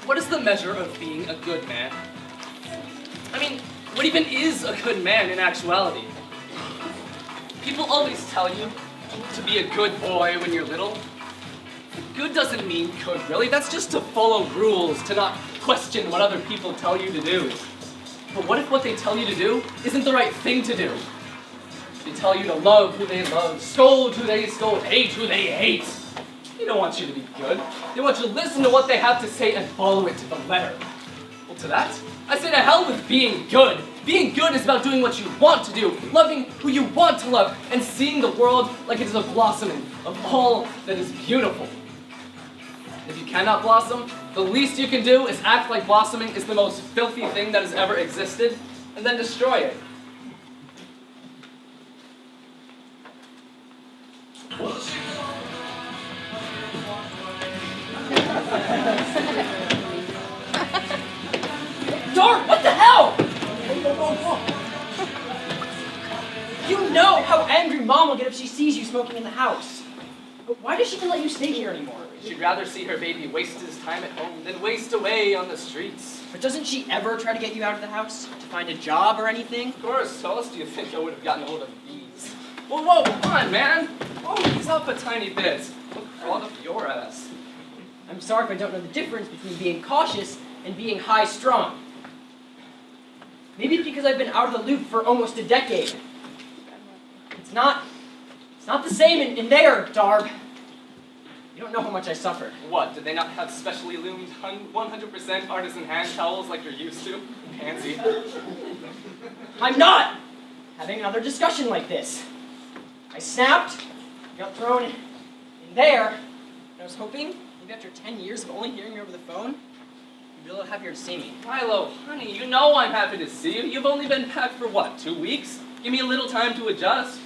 what is the measure of being a good man? I mean, what even is a good man in actuality? People always tell you to be a good boy when you're little. Good doesn't mean good, really. That's just to follow rules, to not question what other people tell you to do. But what if what they tell you to do isn't the right thing to do? They tell you to love who they love, scold who they scold, hate who they hate. They don't want you to be good. They want you to listen to what they have to say and follow it to the letter. Well, to that, I say to hell with being good. Being good is about doing what you want to do, loving who you want to love, and seeing the world like it is a blossoming of all that is beautiful. If you cannot blossom, the least you can do is act like blossoming is the most filthy thing that has ever existed, and then destroy it. Dart, what the hell? You know how angry Mom will get if she sees you smoking in the house. But why does she even let you stay here anymore? She'd rather see her baby waste his time at home than waste away on the streets. But doesn't she ever try to get you out of the house? To find a job or anything? Of course, how else do you think I would have gotten hold of these? Whoa, come on, man! Oh, ease up a tiny bit. Look, crawl up your ass. I'm sorry if I don't know the difference between being cautious and being high-strung. Maybe it's because I've been out of the loop for almost a decade. It's not the same in there, Darb. You don't know how much I suffered. What, did they not have specially loomed 100% artisan hand towels like you're used to? Pansy. I'm not having another discussion like this. I snapped, got thrown in there, and I was hoping, maybe after 10 years of only hearing me over the phone, you'd be a little happier to see me. Milo, honey, you know I'm happy to see you. You've only been back for what, 2 weeks? Give me a little time to adjust.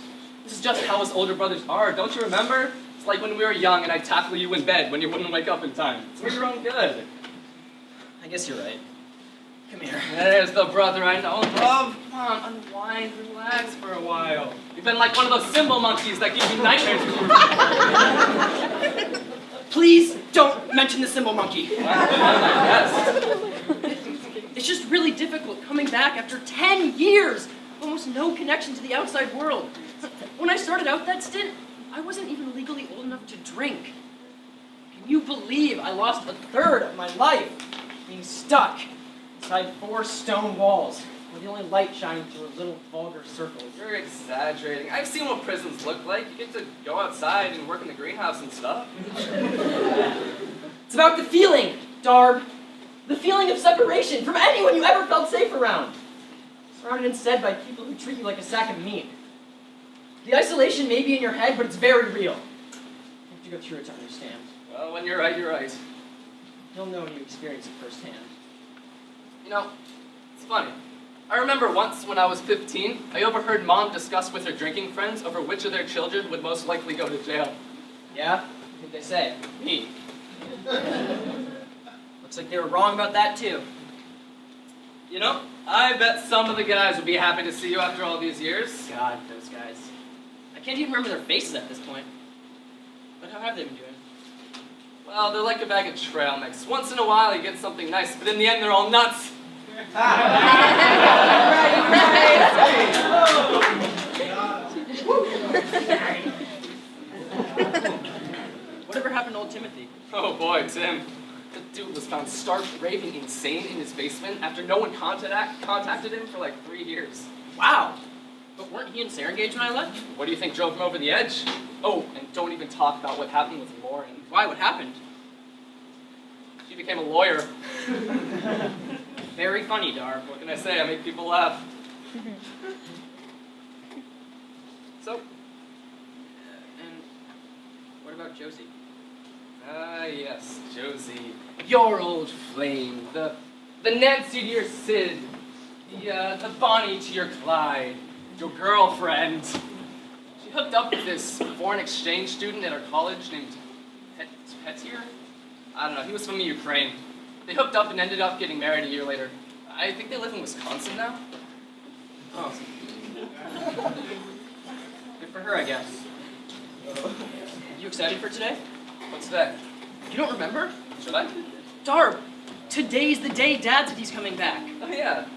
This is just how us older brothers are, don't you remember? It's like when we were young and I'd tackle you in bed when you wouldn't wake up in time. It's for your own good. I guess you're right. Come here. There's the brother I know. Love, come on, unwind, relax for a while. You've been like one of those cymbal monkeys that give you nightmares. Please don't mention the cymbal monkey. Yes. It's just really difficult coming back after 10 years. Almost no connection to the outside world. When I started out that stint, I wasn't even legally old enough to drink. Can you believe I lost a third of my life being stuck inside 4 stone walls with the only light shining through a little vulgar circle? You're exaggerating. I've seen what prisons look like. You get to go outside and work in the greenhouse and stuff. It's about the feeling, Darb. The feeling of separation from anyone you ever felt safe around. Surrounded instead by people who treat you like a sack of meat. The isolation may be in your head, but it's very real. You have to go through it to understand. Well, when you're right, you're right. You'll know when you experience it firsthand. You know, it's funny. I remember once when I was 15, I overheard Mom discuss with her drinking friends over which of their children would most likely go to jail. Yeah? What'd they say? Me. Looks like they were wrong about that, too. You know, I bet some of the guys would be happy to see you after all these years. God, those guys. I can't even remember their faces at this point. But how have they been doing? Well, they're like a bag of trail mix. Once in a while you get something nice, but in the end they're all nuts. Whatever happened to old Timothy? Oh boy, Tim. The dude was found stark, raving insane in his basement after no one contacted him for like 3 years. Wow! But weren't he and Sarah engaged when I left? What do you think drove him over the edge? Oh, and don't even talk about what happened with Lauren. Why? What happened? She became a lawyer. Very funny, Darb. What can I say? I make people laugh. So, And what about Josie? yes, Josie. Your old flame. The Nancy to your Sid. The Bonnie to your Clyde. Your girlfriend. She hooked up with this foreign exchange student at our college named Petier. I don't know, he was from the Ukraine. They hooked up and ended up getting married a year later. I think they live in Wisconsin now. Oh. Good for her, I guess. You excited for today? What's that? You don't remember? Should I? Darb, Today's the day Dad said he's coming back. Oh, yeah.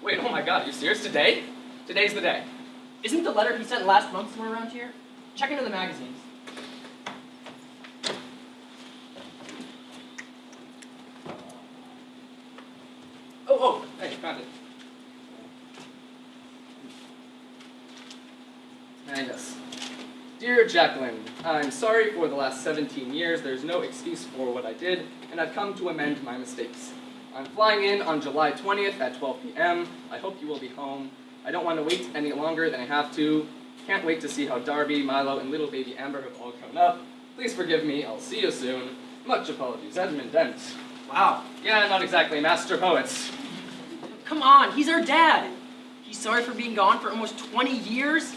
Wait, oh my god, are you serious? Today? Today's the day. Isn't the letter he sent last month somewhere around here? Check into the magazines. Oh, hey, found it. And yes. Dear Jacqueline, I'm sorry for the last 17 years. There's no excuse for what I did, and I've come to amend my mistakes. I'm flying in on July 20th at 12 p.m. I hope you will be home. I don't want to wait any longer than I have to. Can't wait to see how Darby, Milo, and little baby Amber have all grown up. Please forgive me. I'll see you soon. Much apologies. Edmund Dent. Wow. Yeah, not exactly master poets. Come on, he's our dad. He's sorry for being gone for almost 20 years.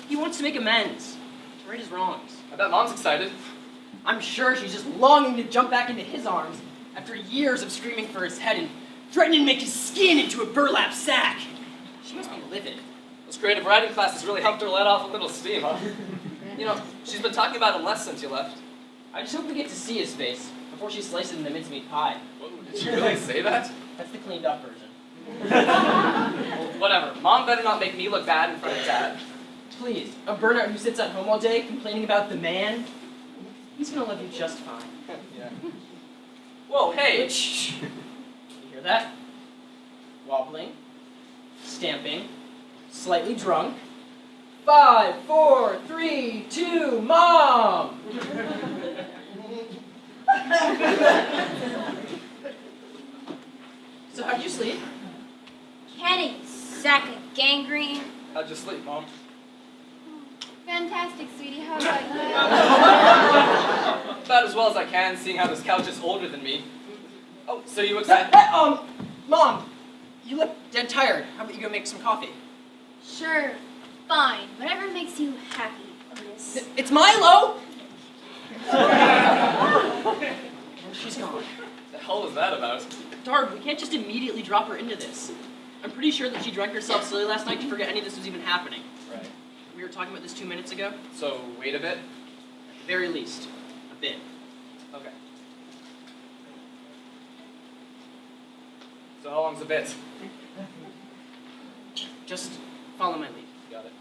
He wants to make amends, to right his wrongs. I bet Mom's excited. I'm sure she's just longing to jump back into his arms after years of screaming for his head and threatening to make his skin into a burlap sack. She must be livid. Those creative writing classes really helped her let off a little steam, huh? You know, she's been talking about him less since you left. I just hope we get to see his face before she slices it into mincemeat pie. Whoa, did she really say that? That's the cleaned up version. Well, whatever. Mom better not make me look bad in front of Dad. Please, a burnout who sits at home all day complaining about the man, he's gonna love you just fine. Yeah. Whoa, hey! Shh. You hear that? Wobbling, stamping, slightly drunk. 5, 4, 3, 2, Mom! So how'd you sleep? Kenny, sack of gangrene. How'd you sleep, Mom? Fantastic, sweetie. How about you? About as well as I can, seeing how this couch is older than me. Oh, so you excited? Mom, you look dead tired. How about you go make some coffee? Sure, fine. Whatever makes you happy, Otis. It's Milo! Oh, she's gone. What the hell was that about? Darb, we can't just immediately drop her into this. I'm pretty sure that she drank herself silly last night to forget any of this was even happening. Right. We were talking about this 2 minutes ago. So, wait a bit? At the very least, a bit. Okay. So how long's a bit? Just follow my lead. Got it.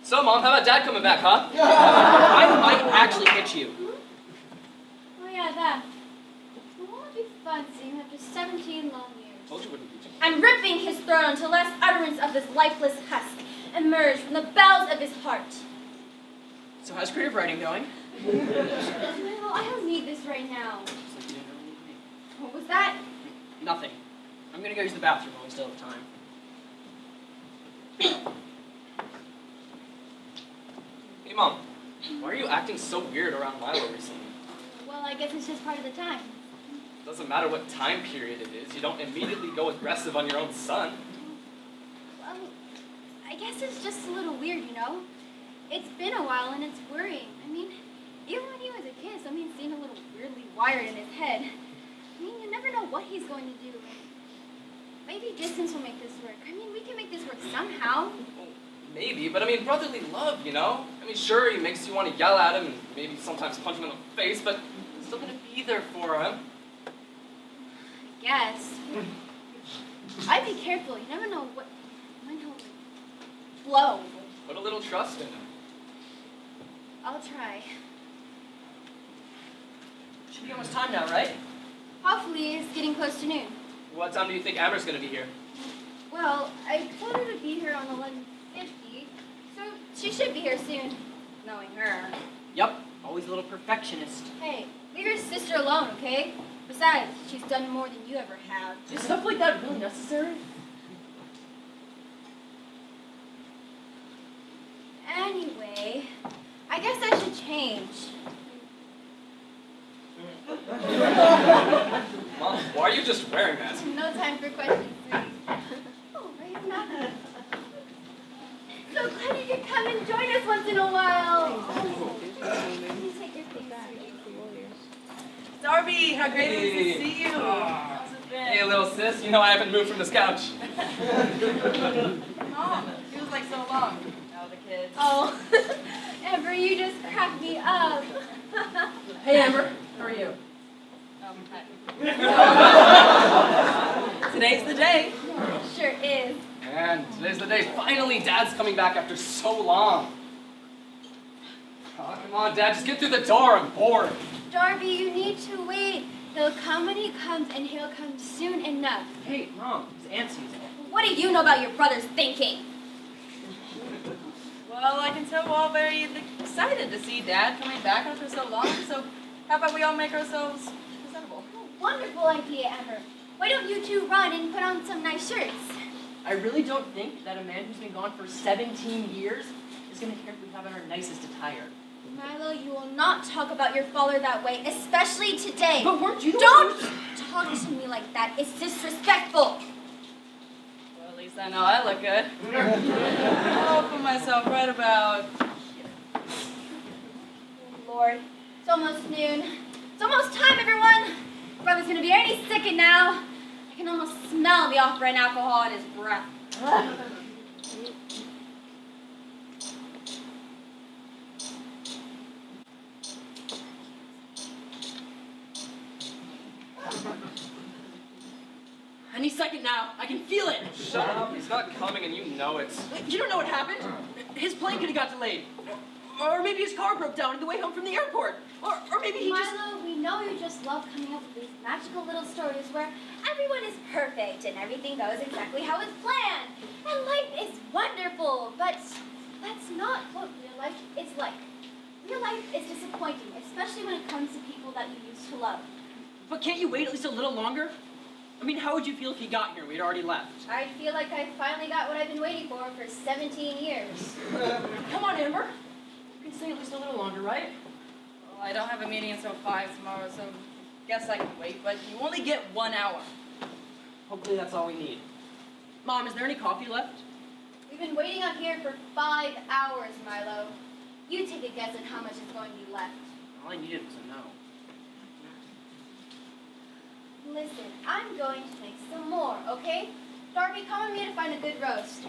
So, Mom, how about Dad coming back, huh? I might actually hit you. Oh yeah, that. It won't be fun seeing him after 17 long years. Told you wouldn't be too. And ripping his throat until last utterance of this lifeless husk emerged from the bowels of his heart. So how's creative writing going? Well, I don't need this right now. What was that? Nothing. I'm gonna go use the bathroom while we still have time. Hey, Mom. Why are you acting so weird around Milo recently? Well, I guess it's just part of the time. Doesn't matter what time period it is. You don't immediately go aggressive on your own son. Well, I guess it's just a little weird, you know? It's been a while and it's worrying. I mean, even when he was a kid, something seemed a little weirdly wired in his head. I mean, you never know what he's going to do. Maybe distance will make this work. I mean, we can make this work somehow. Well, maybe, but I mean, brotherly love, you know? I mean, sure, he makes you want to yell at him and maybe sometimes punch him in the face, but you're still going to be there for him. I guess. I'd be careful. You never know when he'll blow. Put a little trust in him. I'll try. Should be almost time now, right? Hopefully, it's getting close to noon. What time do you think Amber's going to be here? Well, I told her to be here on 11:50, so she should be here soon, knowing her. Yup, always a little perfectionist. Hey, leave your sister alone, okay? Besides, she's done more than you ever have. Is stuff like that really necessary? Anyway, I guess I should change. Mom, why are you just wearing that? No time for questions, sweetie. Oh, right now. So glad you could come and join us once in a while. Please take your things, sweetie. Darby, how great it is Hey. to see you. How's it been? Hey, little sis, you know I haven't moved from this couch. Mom, feels like so long. Oh, the kids. Oh, Amber, you just cracked me up. Hey, Amber. How are you? Hi. Today's the day. It sure is. And today's the day. Finally, Dad's coming back after so long. Oh, come on, Dad, just get through the door. I'm bored. Darby, you need to wait. He'll come when he comes, and he'll come soon enough. Hey, Mom, it's aunt Susan. What do you know about your brother's thinking? Well, I can tell we're all very excited to see Dad coming back after so long, so how about we all make ourselves presentable? Wonderful idea, Ember. Why don't you two run and put on some nice shirts? I really don't think that a man who's been gone for 17 years is going to care if we have on our nicest attire. Milo, you will not talk about your father that way, especially today. But weren't you the Don't one talk to me like that. It's disrespectful. Well, at least I know I look good. I'll put myself right about... Lord, it's almost noon. It's almost time, everyone. Brother's gonna be already sickened now. I can almost smell the off-brand alcohol in his breath. Any second now. I can feel it. Shut up. He's not coming, and you know it. You don't know what happened? His plane could have got delayed. Or maybe his car broke down on the way home from the airport. Or maybe he just... Milo, we know you just love coming up with these magical little stories where everyone is perfect and everything goes exactly how it's planned. And life is wonderful, but that's not what real life is like. Real life is disappointing, especially when it comes to people that you used to love. But can't you wait at least a little longer? I mean, how would you feel if he got here and we'd already left? I feel like I finally got what I've been waiting for 17 years. Come on, Amber. You can stay at least a little longer, right? Well, I don't have a meeting until 5 tomorrow, so guess I can wait, but you only get 1 hour. Hopefully that's all we need. Mom, is there any coffee left? We've been waiting out here for 5 hours, Milo. You take a guess at how much is going to be left. All I needed was a no. Listen, I'm going to make some more, okay? Darby, come with me to find a good roast.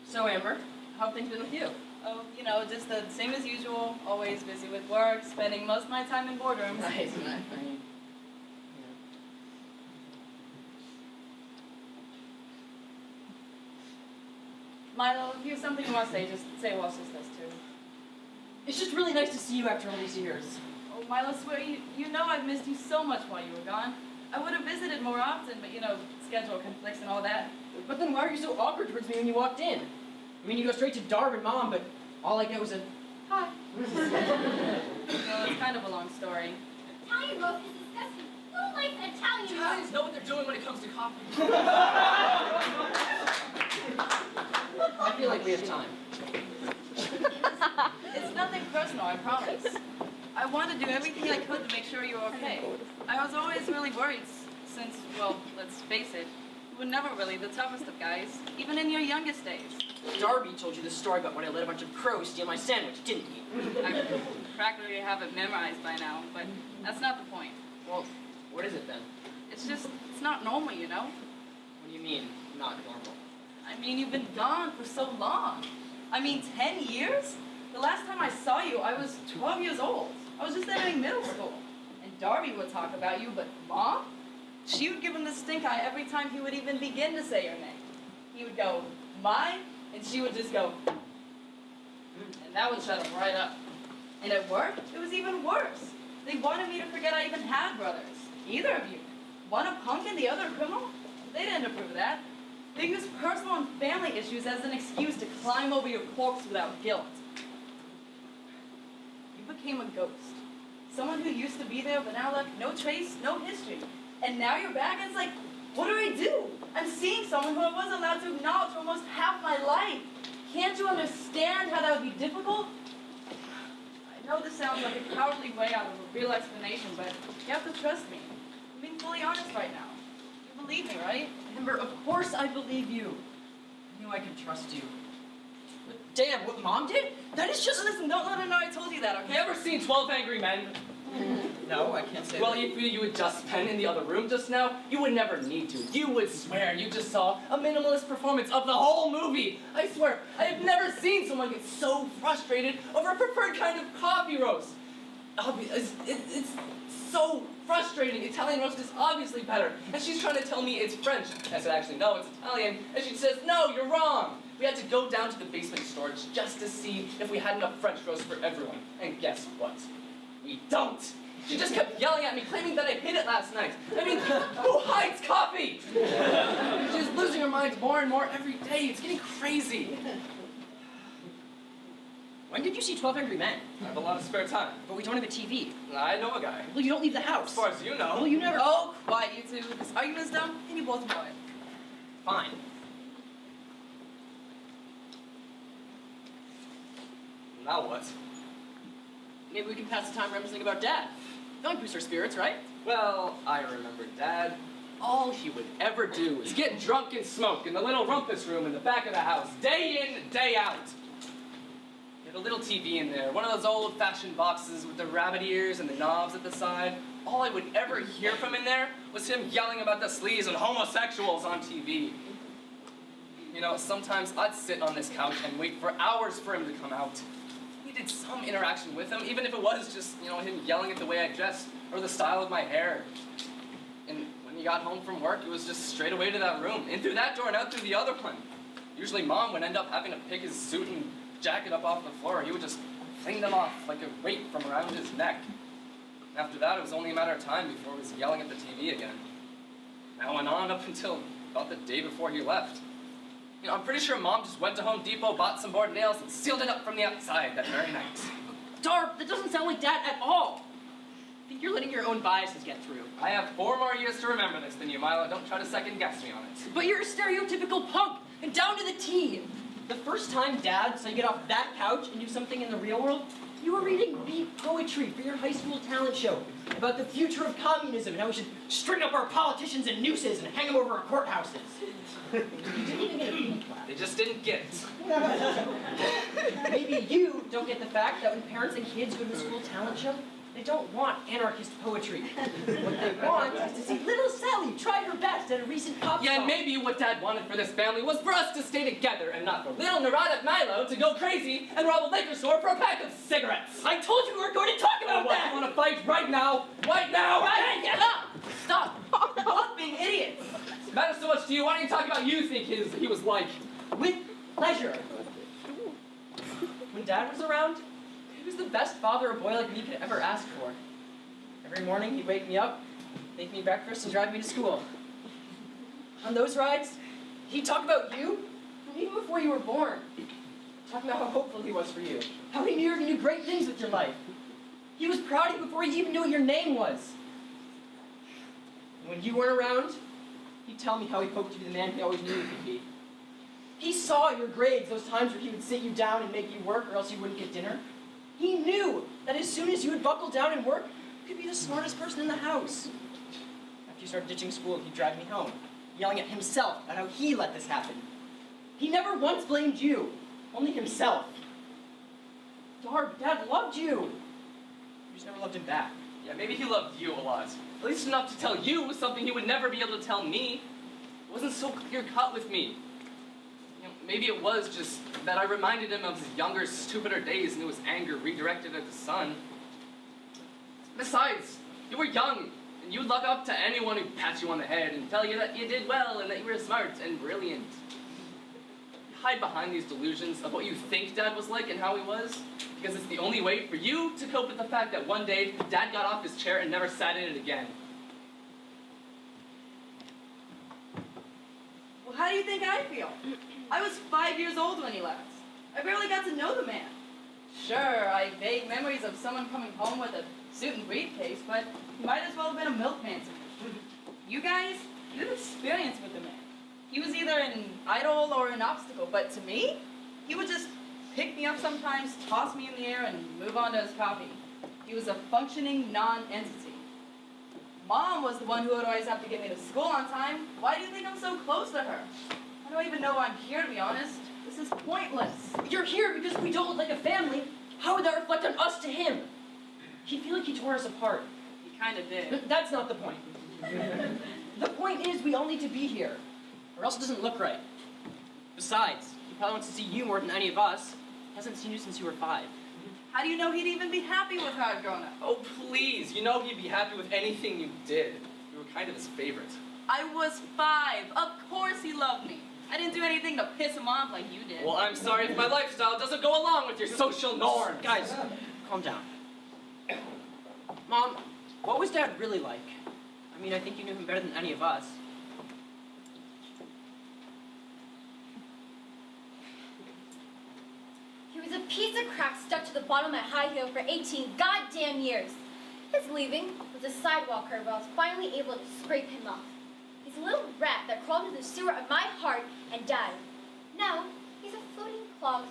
So, Amber, how have things been with you? Oh, you know, just the same as usual, always busy with work, spending most of my time in boardrooms. Nice. Milo, if you have something you want to say, just say while she's this too. It's just really nice to see you after all these years. Oh, Milo, swear, you know I've missed you so much while you were gone. I would have visited more often, but you know, schedule conflicts and all that. But then why are you so awkward towards me when you walked in? I mean, you go straight to Darb and Mom, but all I get was a hi. Well, it's kind of a long story. Italian roast is disgusting. Who likes Italian Italians roast? know what they're doing when it comes to coffee. I feel like we have time. It's nothing personal, I promise. I want to do everything I could to make sure you're okay. I was always really worried since, well, let's face it, you were never really the toughest of guys, even in your youngest days. Darby told you the story about when I let a bunch of crows steal my sandwich, didn't he? I practically have it memorized by now, but that's not the point. Well, what is it then? It's just, it's not normal, you know? What do you mean, not normal? I mean, you've been gone for so long. I mean, 10 years? The last time I saw you, I was 12 years old. I was just entering middle school. And Darby would talk about you, but Mom? She would give him the stink eye every time he would even begin to say your name. He would go, "My," and she would just go, and that would shut him right up. And at work, it was even worse. They wanted me to forget I even had brothers. Either of you. One a punk and the other a criminal? They didn't approve of that. They used personal and family issues as an excuse to climb over your corpse without guilt. You became a ghost. Someone who used to be there but now left no trace, no history. And now you're back and it's like, what do I do? I'm seeing someone who I wasn't allowed to acknowledge for almost half my life. Can't you understand how that would be difficult? I know this sounds like a cowardly way out of a real explanation, but you have to trust me. I'm being fully honest right now. You believe me, right? Amber, of course I believe you. I knew I could trust you. But damn, what Mom did? That is just... Listen, don't let her know I told you that, okay? You ever seen 12 Angry Men? No, I can't say Well, that. if you had just been in the other room just now, you would never need to. You would swear you just saw a minimalist performance of the whole movie. I swear, I have never seen someone get so frustrated over a preferred kind of coffee roast. It's so frustrating. Italian roast is obviously better. And she's trying to tell me it's French. I said, actually, no, it's Italian. And she says, no, you're wrong. We had to go down to the basement storage just to see if we had enough French roast for everyone. And guess what? We don't. She just kept yelling at me, claiming that I hid it last night. I mean, who hides coffee? She's losing her mind more and more every day. It's getting crazy. When did you see 12 Angry Men? I have a lot of spare time. But we don't have a TV. I know a guy. Well, you don't leave the house. As far as you know. Well, you never... Oh, quiet, you two. This argument's done, and you both quiet. Fine. Now what? Maybe we can pass the time reminiscing about Dad. Don't boost our spirits, right? Well, I remember Dad. All he would ever do was get drunk and smoke in the little rumpus room in the back of the house, day in, day out. He had a little TV in there, one of those old-fashioned boxes with the rabbit ears and the knobs at the side. All I would ever hear from in there was him yelling about the sleaze and homosexuals on TV. You know, sometimes I'd sit on this couch and wait for hours for him to come out. Needed some interaction with him, even if it was just, you know, him yelling at the way I dressed or the style of my hair. And when he got home from work, it was just straight away to that room, in through that door and out through the other one. Usually Mom would end up having to pick his suit and jacket up off the floor. He would just fling them off like a weight from around his neck. After that, it was only a matter of time before he was yelling at the TV again. That went on up until about the day before he left. You know, I'm pretty sure Mom just went to Home Depot, bought some board nails, and sealed it up from the outside that very night. Darb, that doesn't sound like Dad at all. I think you're letting your own biases get through. I have 4 more years to remember this than you, Milo. Don't try to second guess me on it. But you're a stereotypical punk, and down to the T. The first time Dad saw you get off that couch and do something in the real world, you were reading beat poetry for your high school talent show about the future of communism and how we should string up our politicians in nooses and hang them over our courthouses. You didn't even get a beat class. They just didn't get it. Maybe you don't get the fact that when parents and kids go to a school talent show, they don't want anarchist poetry. What they want is to see little Sally try her best at a recent pop Yeah, song. maybe what Dad wanted for this family was for us to stay together and not for little neurotic Milo to go crazy and rob a liquor store for a pack of cigarettes. I told you we weren't going to talk about What, that! you want to fight right now? Right now? Right, get up! Stop! You're both being idiots! Matters so much to you. Why don't you talk about you think he was like? With pleasure. When Dad was around, he was the best father a boy like me could ever ask for. Every morning he'd wake me up, make me breakfast, and drive me to school. On those rides, he'd talk about you from even before you were born. Talk about how hopeful he was for you. How he knew you were going to do great things with your life. He was proud of you before he even knew what your name was. And when you weren't around, he'd tell me how he hoped to be the man he always knew he could be. He saw your grades, those times where he would sit you down and make you work or else you wouldn't get dinner. He knew that as soon as you would buckle down and work, you could be the smartest person in the house. After you started ditching school, he'd drive me home, yelling at himself about how he let this happen. He never once blamed you, only himself. Darb, Dad loved you. You just never loved him back. Yeah, maybe he loved you a lot. At least enough to tell you something he would never be able to tell me. It wasn't so clear-cut with me. You know, maybe it was just that I reminded him of his younger, stupider days and it was anger redirected at his son. Besides, you were young, and you'd look up to anyone who pats you on the head and tell you that you did well and that you were smart and brilliant. You hide behind these delusions of what you think Dad was like and how he was, because it's the only way for you to cope with the fact that one day Dad got off his chair and never sat in it again. Well, how do you think I feel? I was 5 years old when he left. I barely got to know the man. Sure, I have vague memories of someone coming home with a suit and briefcase, but he might as well have been a milkman to me. You guys, you had experience with the man. He was either an idol or an obstacle, but to me, he would just pick me up sometimes, toss me in the air, and move on to his coffee. He was a functioning non-entity. Mom was the one who would always have to get me to school on time. Why do you think I'm so close to her? I don't even know why I'm here, to be honest. This is pointless. You're here because we don't look like a family. How would that reflect on us to him? He'd feel like he tore us apart. kinda did. That's not the point. The point is we all need to be here, or else it doesn't look right. Besides, he probably wants to see you more than any of us. He hasn't seen you since you were 5. How do you know he'd even be happy with how I'd grown up? Oh, please. You know he'd be happy with anything you did. You were kind of his favorite. I was 5. Of course he loved me. I didn't do anything to piss him off like you did. Well, I'm sorry if my lifestyle doesn't go along with your social norms. Guys, calm down. Mom, what was Dad really like? I mean, I think you knew him better than any of us. He was a piece of crap stuck to the bottom of my high heel for 18 goddamn years. His leaving was a sidewalk curve I was finally able to scrape him off. He's a little rat that crawled into the sewer of my heart and died. Now, he's a floating clog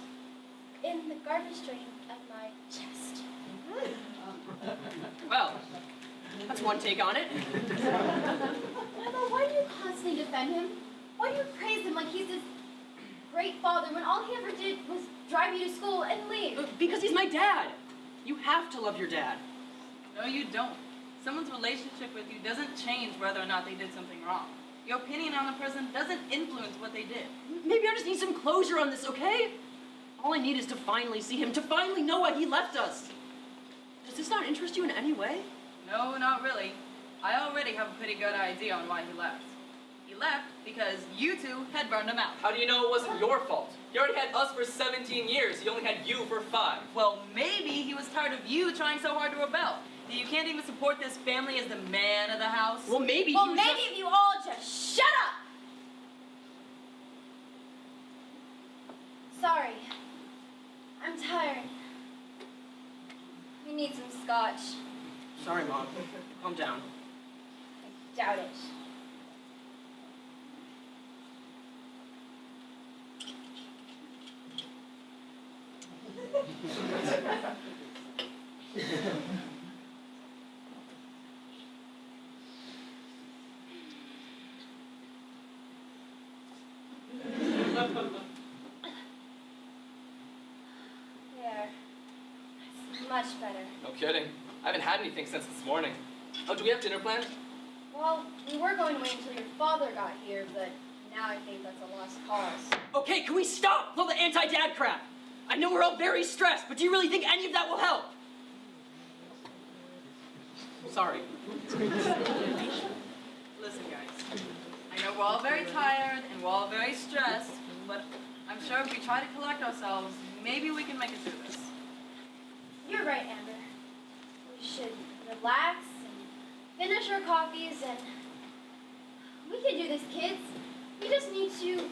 in the garbage drain of my chest. Well, that's one take on it. Mother, why do you constantly defend him? Why do you praise him like he's this great father when all he ever did was drive you to school and leave? Because he's my dad. You have to love your dad. No, you don't. Someone's relationship with you doesn't change whether or not they did something wrong. Your opinion on a person doesn't influence what they did. Maybe I just need some closure on this, okay? All I need is to finally see him, to finally know why he left us. Does this not interest you in any way? No, not really. I already have a pretty good idea on why he left. He left because you two had burned him out. How do you know it wasn't your fault? He already had us for 17 years. He only had you for 5. Well, maybe he was tired of you trying so hard to rebel. That you can't even support this family as the man of the house. Well, maybe Well, he was maybe just... if you all just shut up! Sorry. I'm tired. We need some scotch. Sorry, Mom. Calm down. I doubt it. There. That's much better. No kidding. I haven't had anything since this morning. Oh, do we have dinner planned? Well, we were going to wait until your father got here, but now I think that's a lost cause. Okay, can we stop all the anti-dad crap? I know we're all very stressed, but do you really think any of that will help? Sorry. Listen, guys. I know we're all very tired and we're all very stressed, but I'm sure if we try to collect ourselves, maybe we can make it through this. You're right, Amber. We should relax and finish our coffees and... We can do this, kids. We just need to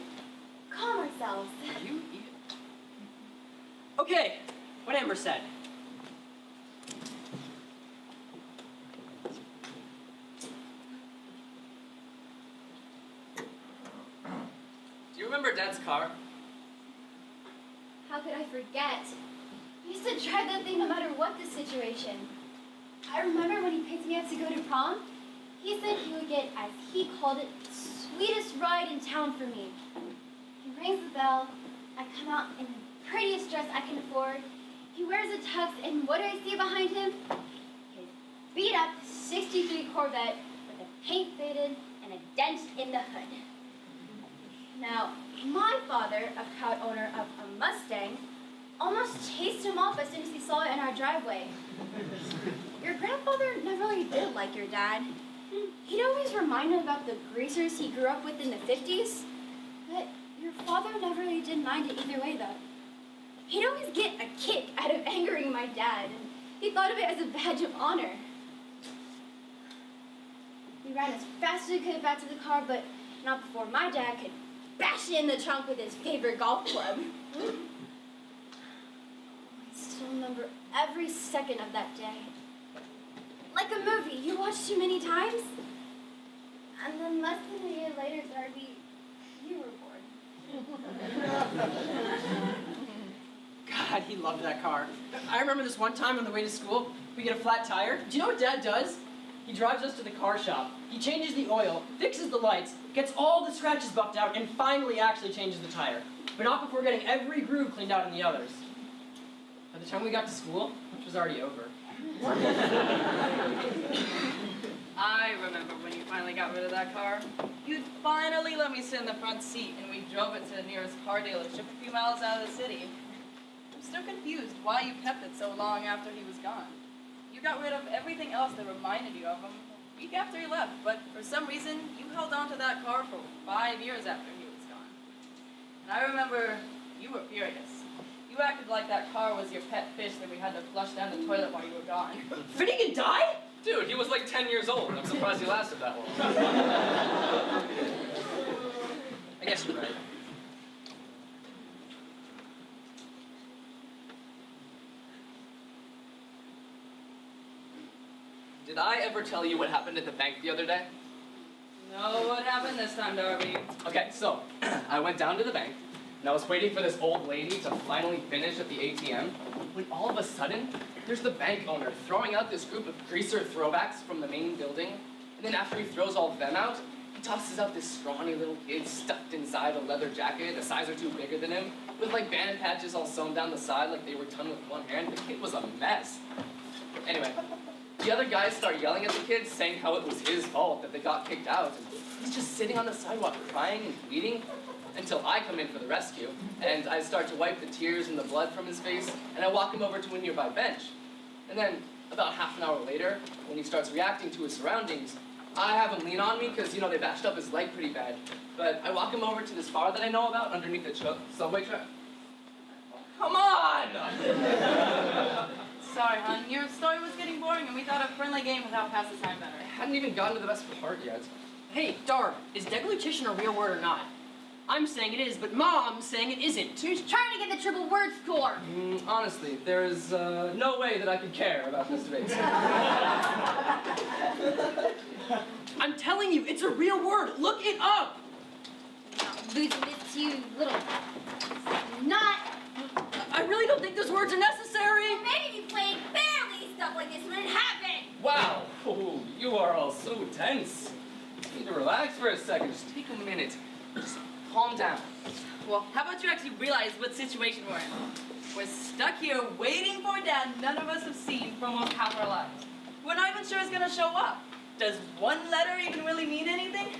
calm ourselves. You eat. Okay, what Amber said. Do you remember Dad's car? How could I forget? We used to drive that thing no matter what the situation. I remember when he picked me up to go to prom, he said he would get, as he called it, the sweetest ride in town for me. He rings the bell, I come out in the prettiest dress I can afford. He wears a tux, and what do I see behind him? His beat-up 63 Corvette with the paint faded and a dent in the hood. Now, my father, a proud owner of a Mustang, almost chased him off as soon as he saw it in our driveway. Your grandfather never really did like your dad. He'd always remind him about the greasers he grew up with in the 50s. But your father never really did mind it either way, though. He'd always get a kick out of angering my dad, and he thought of it as a badge of honor. We ran as fast as we could back to the car, but not before my dad could bash it in the trunk with his favorite golf club. I still remember every second of that day. Like a movie you watch too many times. And then less than a year later, Darby, you were born. God, he loved that car. I remember this one time on the way to school, we get a flat tire. Do you know what Dad does? He drives us to the car shop. He changes the oil, fixes the lights, gets all the scratches buffed out, and finally actually changes the tire. But not before getting every groove cleaned out in the others. By the time we got to school, lunch was already over. I remember when you finally got rid of that car. You'd finally let me sit in the front seat, and we drove it to the nearest car dealership a few miles out of the city. I'm still confused why you kept it so long after he was gone. You got rid of everything else that reminded you of him a week after he left, but for some reason, you held on to that car for 5 years after he was gone. And I remember you were furious. You acted like that car was your pet fish that we had to flush down the toilet while you were gone. Finnegan died? Dude, he was like 10 years old. I'm surprised he lasted that long. I guess you're right. Did I ever tell you what happened at the bank the other day? No, what happened this time, Darby? Okay, so I went down to the bank and I was waiting for this old lady to finally finish at the ATM when all of a sudden there's the bank owner throwing out this group of greaser throwbacks from the main building, and then after he throws all of them out, he tosses out this scrawny little kid stuffed inside a leather jacket a size or two bigger than him with like band patches all sewn down the side like they were done with one hand. The kid was a mess. Anyway, the other guys start yelling at the kid, saying how it was his fault that they got kicked out. And he's just sitting on the sidewalk crying and bleeding until I come in for the rescue. And I start to wipe the tears and the blood from his face, and I walk him over to a nearby bench. And then, about half an hour later, when he starts reacting to his surroundings, I have him lean on me because, you know, they bashed up his leg pretty bad. But I walk him over to this bar that I know about underneath the subway track. Come on! Sorry, hon. Your story was getting boring, and we thought a friendly game would help pass the time better. I hadn't even gotten to the best part yet. Hey, Darb, is deglutition a real word or not? I'm saying it is, but Mom's saying it isn't. Who's trying to get the triple word score? Honestly, there's no way that I could care about this debate. I'm telling you, it's a real word. Look it up. I'm losing this to you, little not. I really don't think those words are necessary. Maybe you played barely stuff like this when it happened. Wow, oh, you are all so tense. You need to relax for a second. Just take a minute. Just calm down. Well, how about you actually realize what situation we're in? We're stuck here waiting for a dad none of us have seen for almost half our lives. We're not even sure he's gonna show up. Does one letter even really mean anything?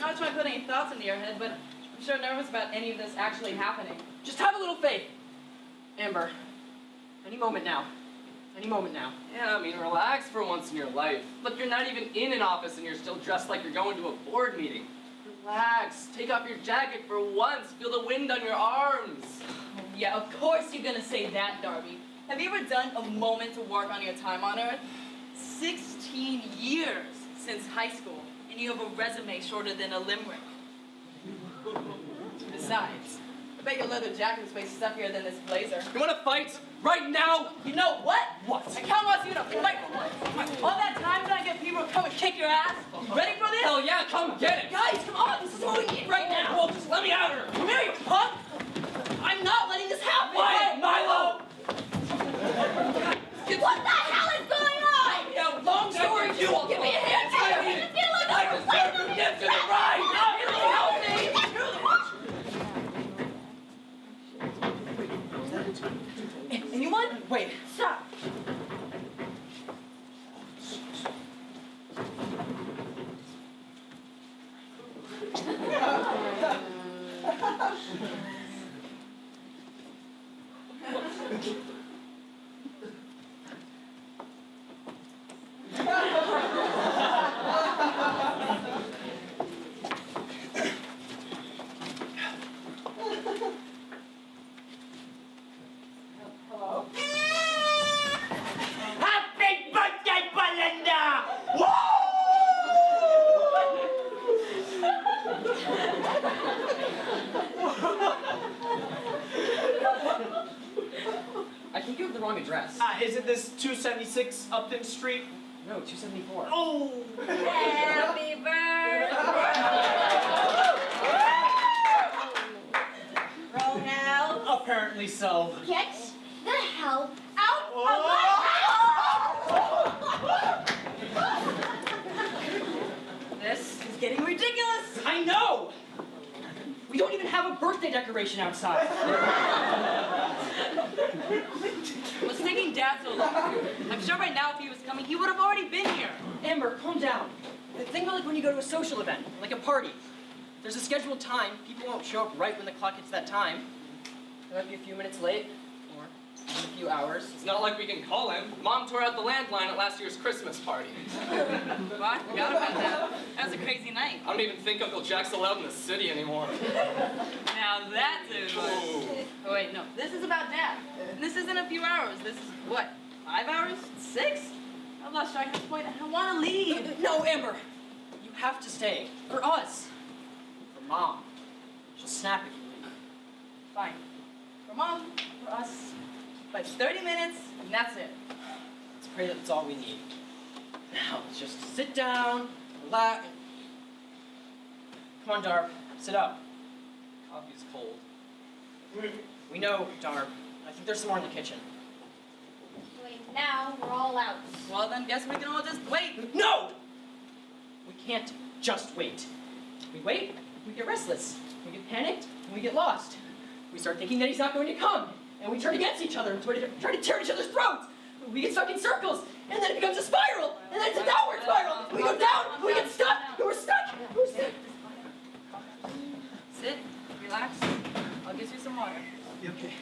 I'm not trying to put any thoughts into your head, but I'm sure nervous about any of this actually happening. Just have a little faith. Amber, any moment now. Any moment now. Yeah, I mean, relax for once in your life. Look, you're not even in an office and you're still dressed like you're going to a board meeting. Relax. Take off your jacket for once. Feel the wind on your arms. Yeah, of course you're gonna say that, Darby. Have you ever done a moment to work on your time on Earth? 16 years since high school, and you have a resume shorter than a limerick. Besides, I bet your leather jacket is way stuffier than this blazer. You want to fight? Right now? You know what? What? I count on you to fight for once. All that time trying to get people to come and kick your ass. You ready for this? Hell yeah, come get it! Guys, come on, this is what we need right now. Well, just let me out of her! Come here, you punk. I'm not letting this happen. Quiet, Milo! What the hell is going on? Yeah, Long story, you all give me a hand I here. just feel like I deserve to get to the right! Anyone? Wait. Stop. Happy birthday, Belinda! I think you have the wrong address. Isn't this 276 Upton Street? No, 274. Oh! Happy birthday. Ronald. Apparently so. Get the hell out of my house! This is getting ridiculous. I know! We don't even have a birthday decoration outside. Dad so long. I'm sure by now if he was coming, he would have already been here. Amber, calm down. Think about like when you go to a social event, like a party. There's a scheduled time. People won't show up right when the clock hits that time. They might be a few minutes late, or even a few hours. It's not like we can call him. Mom tore out the landline at last year's Christmas party. Well, I forgot about that. That was a crazy night. I don't even think Uncle Jack's allowed in the city anymore. Now that's it. Whoa. Oh wait, no. This is about Dad. This isn't a few hours. This is what? 5 hours? 6? I've lost track at this point. I don't want to leave. No, Amber. You have to stay. For us. For Mom. She'll snap if you leave. Fine. For Mom, for us, like 30 minutes, and that's it. Let's pray that that's all we need. Now, let's just sit down, relax. Come on, Darb. Sit up. Coffee's cold. We know, Darb. I think there's some more in the kitchen. Wait, now we're all out. Well, then guess we can all just wait. No! We can't just wait. We wait, we get restless. We get panicked, and we get lost. We start thinking that he's not going to come, and we turn against each other and try to tear each other's throats. We get stuck in circles, and then it becomes a spiral, and then it's a downward spiral. And we go down, and we get stuck, and we're stuck. We're stuck. Sit, relax. I'll get you some water. Okay.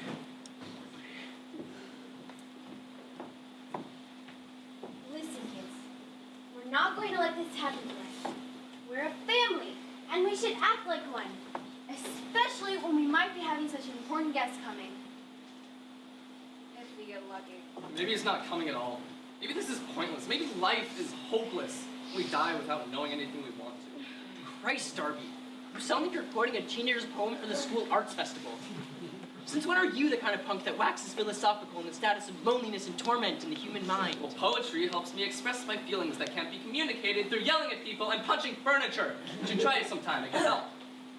Listen, kids. We're not going to let this happen to us. We're a family, and we should act like one. Especially when we might be having such important guests coming. If we get lucky. Maybe he's not coming at all. Maybe this is pointless. Maybe life is hopeless. We die without knowing anything we want to. Christ, Darby. You sound like you're quoting a teenager's poem for the school arts festival. Since when are you the kind of punk that waxes philosophical in the status of loneliness and torment in the human mind? Well, poetry helps me express my feelings that can't be communicated through yelling at people and punching furniture. You should try it sometime. It can help.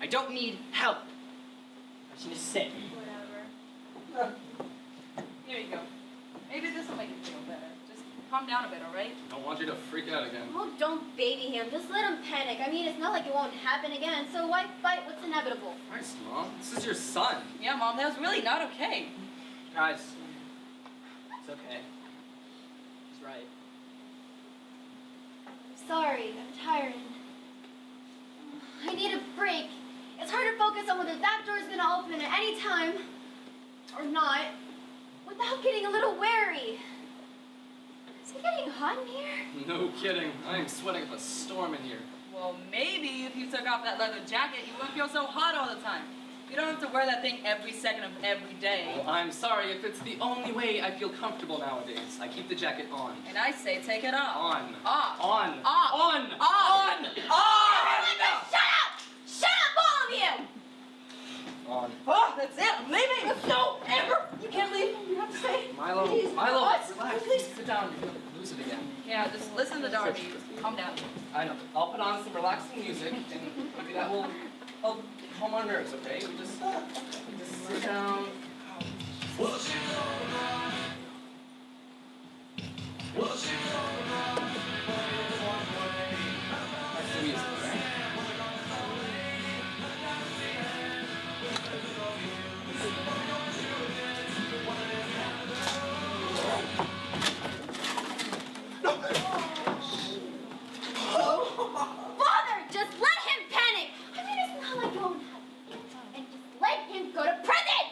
I don't need help. I just need to sit. Whatever. Here you go. Maybe this will make you feel better. Just calm down a bit, all right? Don't want you to freak out again. Oh, don't baby him. Just let him panic. I mean, it's not like it won't happen again, so why fight what's inevitable? Christ, Mom. This is your son. Yeah, Mom, that was really not okay. Guys, it's okay. He's right. I'm sorry. I'm tired. I need a break. It's hard to focus on whether that door is going to open at any time or not without getting a little wary. Is it getting hot in here? No kidding. I am sweating up a storm in here. Well, maybe if you took off that leather jacket, you wouldn't feel so hot all the time. You don't have to wear that thing every second of every day. Well, I'm sorry if it's the only way I feel comfortable nowadays. I keep the jacket on. And I say take it off. On. Off. On. Off. On. Off. On. Everyone just shut up! Shut up, all of you! On. Oh, that's it. I'm leaving. No, Amber! You can't leave. You have to stay. Milo. Please. Milo. What? Relax. Please. Sit down. You're gonna lose it again. Yeah, just listen to Darby. Calm down. I know. I'll put on some relaxing music, and maybe that will help calm our nerves. Okay? We just sit down. That's the music, right? Father, just let him panic! I mean, it's not like it won't happen. And just let him go to prison!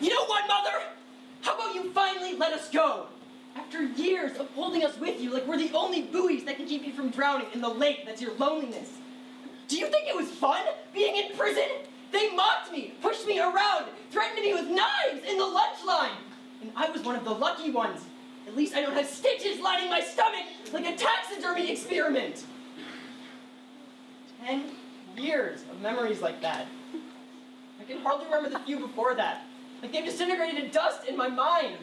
You know what, Mother? How about you finally let us go? After years of holding us with you like we're the only buoys that can keep you from drowning in the lake that's your loneliness. Do you think it was fun being in prison? They mocked me, pushed me around, threatened me with knives in the lunch line. And I was one of the lucky ones. At least I don't have stitches lining my stomach like a taxidermy experiment. 10 years of memories like that. I can hardly remember the few before that. Like they've disintegrated to dust in my mind.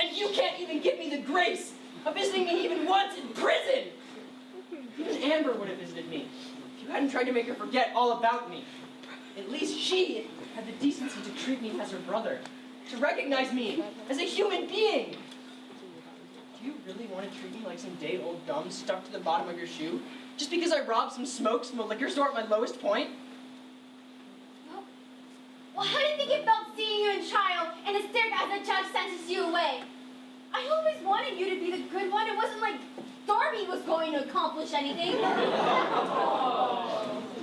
And you can't even give me the grace of visiting me even once in prison. Even Amber would have visited me if you hadn't tried to make her forget all about me. At least she had the decency to treat me as her brother, to recognize me as a human being. Do you really want to treat me like some day-old gum stuck to the bottom of your shoe just because I robbed some smokes from a liquor store at my lowest point? Well, how do you think it felt seeing you in trial and a stared as a judge away. I always wanted you to be the good one. It wasn't like Darby was going to accomplish anything.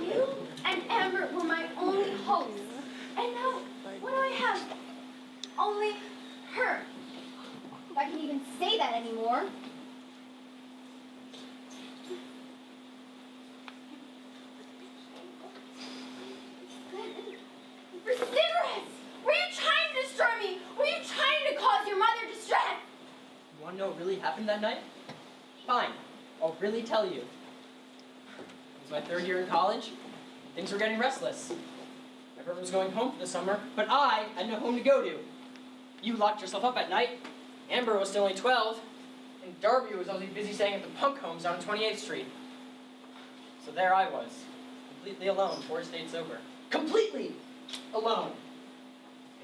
You and Amber were my only hopes. And now, what do I have? Only her. If I can even say that anymore. For cigarettes! Were you trying to destroy me? Were you trying to cause your mother distress? You want to know what really happened that night? Fine, I'll really tell you. It was my 3rd year in college, and things were getting restless. Everyone was going home for the summer, but I had no home to go to. You locked yourself up at night, Amber was still only 12, and Darby was only busy staying at the punk homes down on 28th Street. So there I was, completely alone 4 states over. Completely alone!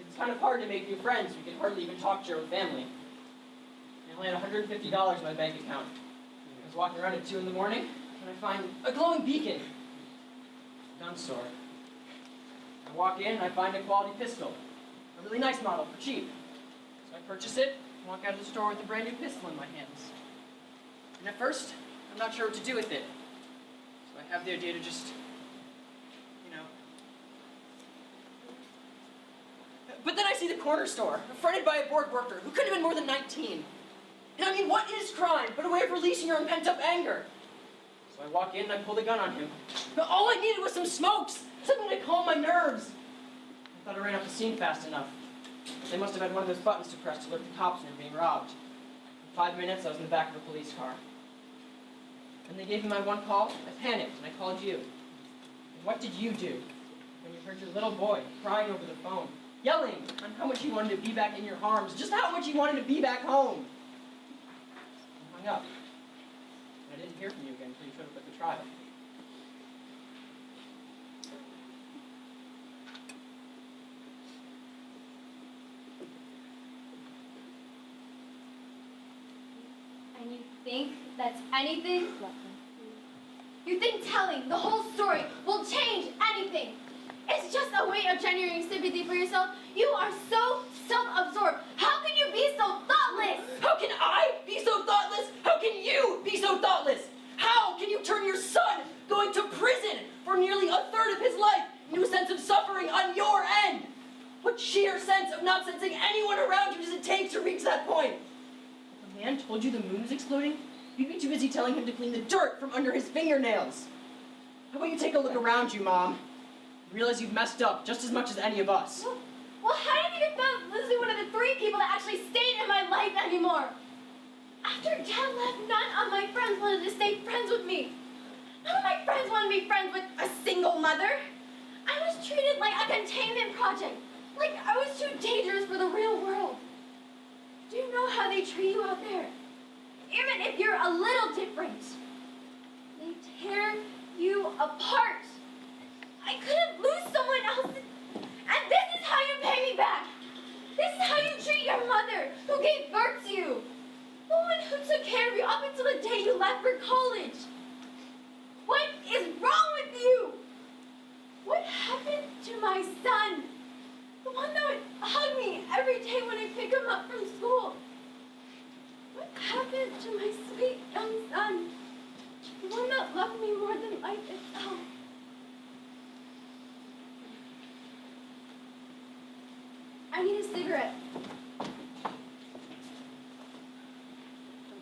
It's kind of hard to make new friends. You can hardly even talk to your own family. I only had $150 in my bank account. I was walking around at 2 in the morning, and I find a glowing beacon. Gun store. I walk in, and I find a quality pistol. A really nice model for cheap. So I purchase it, and walk out of the store with a brand new pistol in my hands. And at first, I'm not sure what to do with it. So I have the idea to just, But then I see the corner store, fronted by a bored worker who couldn't have been more than 19. And I mean, what is crime but a way of releasing your own pent-up anger? So I walk in and I pull the gun on him. But all I needed was some smokes, something to calm my nerves. I thought I ran off the scene fast enough. They must have had one of those buttons to press to alert the cops when they were being robbed. In 5 minutes, I was in the back of a police car. When they gave me my one call, I panicked and I called you. And what did you do when you heard your little boy crying over the phone, yelling on how much he wanted to be back in your arms, just how much he wanted to be back home? I hung up. And I didn't hear from you again until you showed up at the trial. And you think that's anything? You think telling the whole story will change anything? It's just a way of generating sympathy for yourself. You are so self-absorbed. How can you be so thoughtless? How can I be so thoughtless? How can you be so thoughtless? How can you turn your son going to prison for nearly a third of his life into a sense of suffering on your end? What sheer sense of not sensing anyone around you does it take to reach that point? If a man told you the moon is exploding, you'd be too busy telling him to clean the dirt from under his fingernails. How about you take a look around you, Mom? Realize you've messed up just as much as any of us. Well, how do you think about losing one of the 3 people that actually stayed in my life anymore? After Dad left, none of my friends wanted to stay friends with me. None of my friends wanted to be friends with a single mother. I was treated like a containment project, like I was too dangerous for the real world. Do you know how they treat you out there? Even if you're a little different, they tear you apart. I couldn't lose someone else. And this is how you pay me back. This is how you treat your mother, who gave birth to you. The one who took care of you up until the day you left for college. What is wrong with you? What happened to my son? The one that would hug me every day when I pick him up from school. What happened to my sweet young son? The one that loved me more than life itself. I need a cigarette. Don't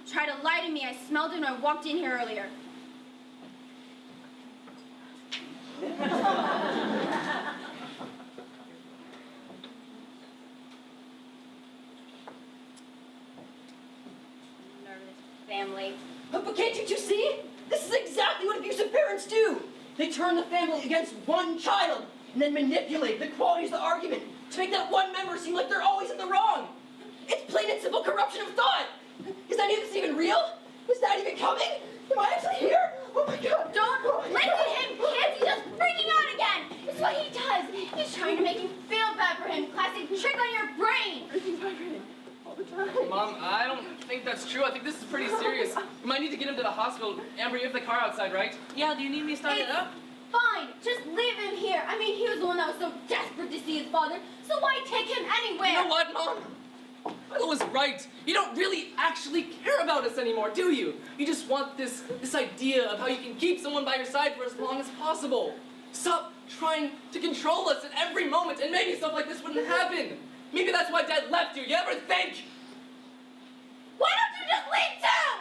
try to lie to me. I smelled it when I walked in here earlier. Nervous family. But can't you just see? This is exactly what abusive parents do. They turn the family against one child and then manipulate the qualities of the argument to make that one member seem like they're always in the wrong. It's plain and simple corruption of thought. Is any of this even real? Is Dad even coming? Am I actually here? Oh my God. Don't listen to him, kids. He's just freaking out again. It's what he does. He's trying to make you feel bad for him. Classic trick on your brain. All the time. Mom, I don't think that's true. I think this is pretty serious. We might need to get him to the hospital. Amber, you have the car outside, right? Yeah, do you need me to start it up? Fine, just leave him here. I mean, he was the one that was so desperate to see his father, so why take him anywhere? You know what, Mom? Philo was right. You don't really actually care about us anymore, do you? You just want this idea of how you can keep someone by your side for as long as possible. Stop trying to control us at every moment, and maybe stuff like this wouldn't happen. Maybe that's why Dad left you. You ever think? Why don't you just leave too?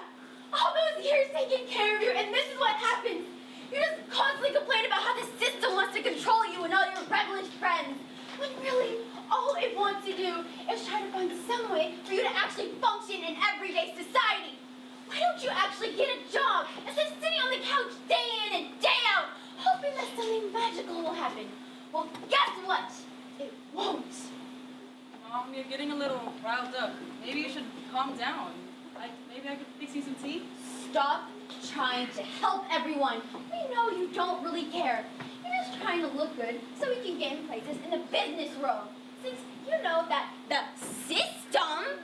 All those years taking care of you, and this is what happens. You just constantly complain about how the system wants to control you and all your rebellious friends. When really, all it wants to do is try to find some way for you to actually function in everyday society. Why don't you actually get a job instead of sitting on the couch day in and day out, hoping that something magical will happen? Well, guess what? It won't. Mom, you're getting a little riled up. Maybe you should calm down. Maybe I could fix you some tea? Stop trying to help everyone. We know you don't really care. You're just trying to look good so we can gain places in the business world. Since you know that the system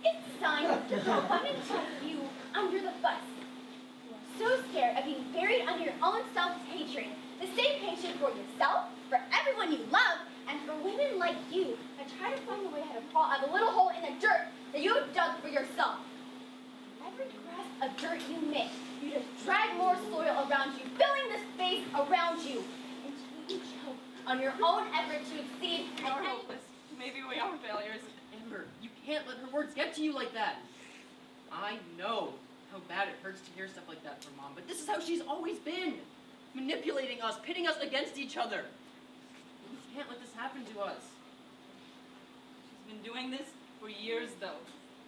is designed to come and throw you under the bus. You are so scared of being buried under your own self-hatred. The same hatred for yourself, for everyone you love, and for women like you that try to find a way how to crawl out of the little hole in the dirt that you dug for yourself. Every grasp of dirt you make, you just drag more soil around you, filling the space around you, until you choke on your own effort to exceed. We are hopeless. Maybe we are failures. Amber, you can't let her words get to you like that. I know how bad it hurts to hear stuff like that from Mom, but this is how she's always been. Manipulating us, pitting us against each other. We can't let this happen to us. She's been doing this for years, though.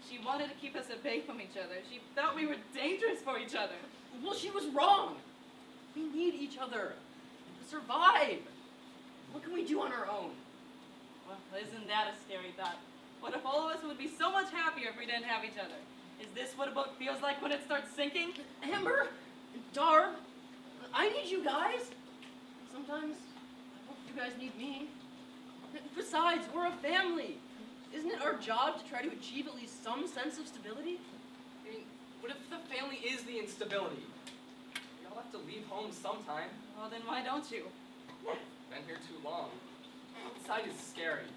She wanted to keep us at bay from each other. She thought we were dangerous for each other. Well, she was wrong. We need each other to survive. What can we do on our own? Well, isn't that a scary thought? What if all of us would be so much happier if we didn't have each other? Is this what a boat feels like when it starts sinking? Amber, Darb, I need you guys. Sometimes I hope you guys need me. Besides, we're a family. Isn't it our job to try to achieve at least some sense of stability? I mean, what if the family is the instability? We all have to leave home sometime. Well, then why don't you? Been here too long. Outside is scary.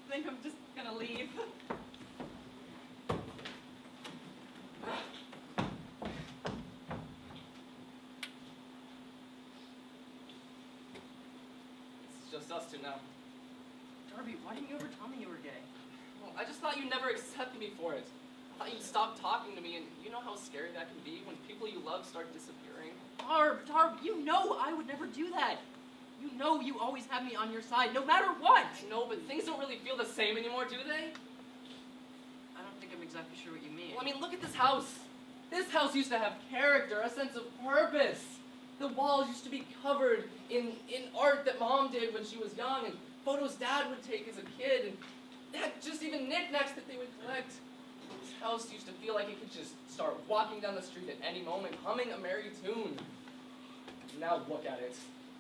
I think I'm just gonna leave. It's just us two now. Darby, why didn't you ever tell me you were gay? Well, I just thought you'd never accept me for it. I thought you'd stop talking to me, and you know how scary that can be when people you love start disappearing. Darb, you know I would never do that. You know you always have me on your side, no matter what. No, but things don't really feel the same anymore, do they? I don't think I'm exactly sure what you mean. Well, I mean, look at this house. This house used to have character, a sense of purpose. The walls used to be covered in art that Mom did when she was young, and photos Dad would take as a kid, and heck, just even knickknacks that they would collect. This house used to feel like it could just start walking down the street at any moment, humming a merry tune. Now look at it.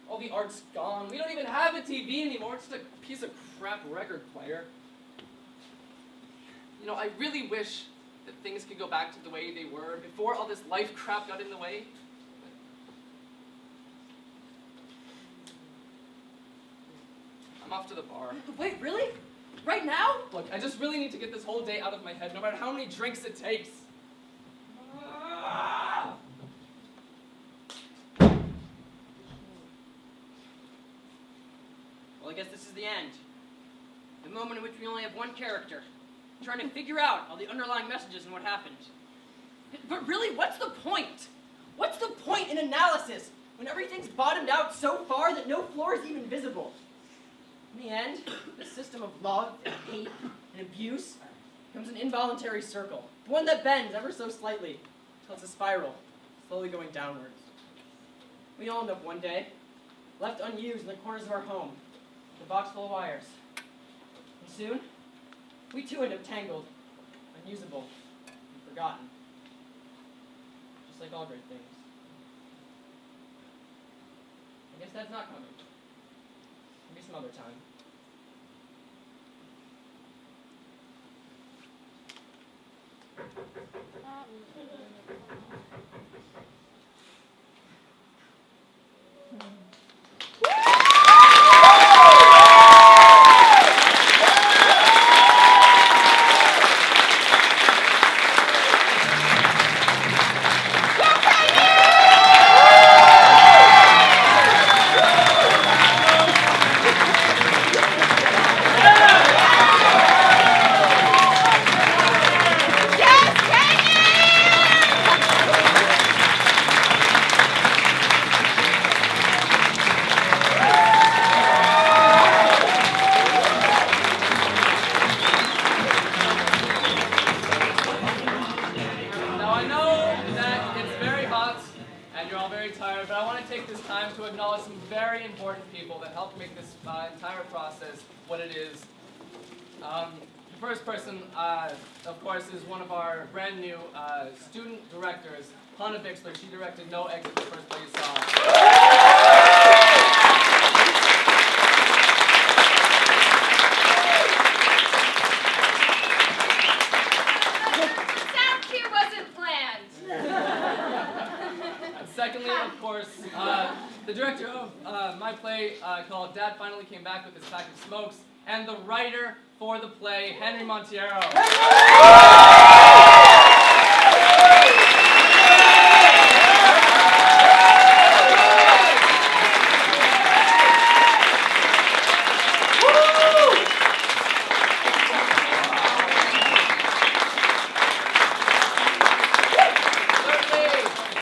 All the art's gone. We don't even have a TV anymore. It's just a piece of crap record player. You know, I really wish that things could go back to the way they were before all this life crap got in the way. I'm off to the bar. Wait, really? Right now? Look, I just really need to get this whole day out of my head, no matter how many drinks it takes. Well, I guess this is the end. The moment in which we only have one character, trying to figure out all the underlying messages and what happened. But really, what's the point? What's the point in analysis when everything's bottomed out so far that no floor is even visible? In the end, the system of love and hate and abuse becomes an involuntary circle, one that bends ever so slightly until it's a spiral, slowly going downwards. We all end up one day, left unused in the corners of our home, the box full of wires. And soon, we too end up tangled, unusable, and forgotten. Just like all great things. I guess that's not coming. Maybe some other time. very important people that helped make this entire process what it is. The first person, of course, is one of our brand new student directors, Hannah Bixler. She directed No Exit, the first play you saw. Sound cue wasn't planned. And secondly, of course, the director of my play called Dad Finally Came Back with His Pack of Smokes, and the writer for the play, Henry Montiero.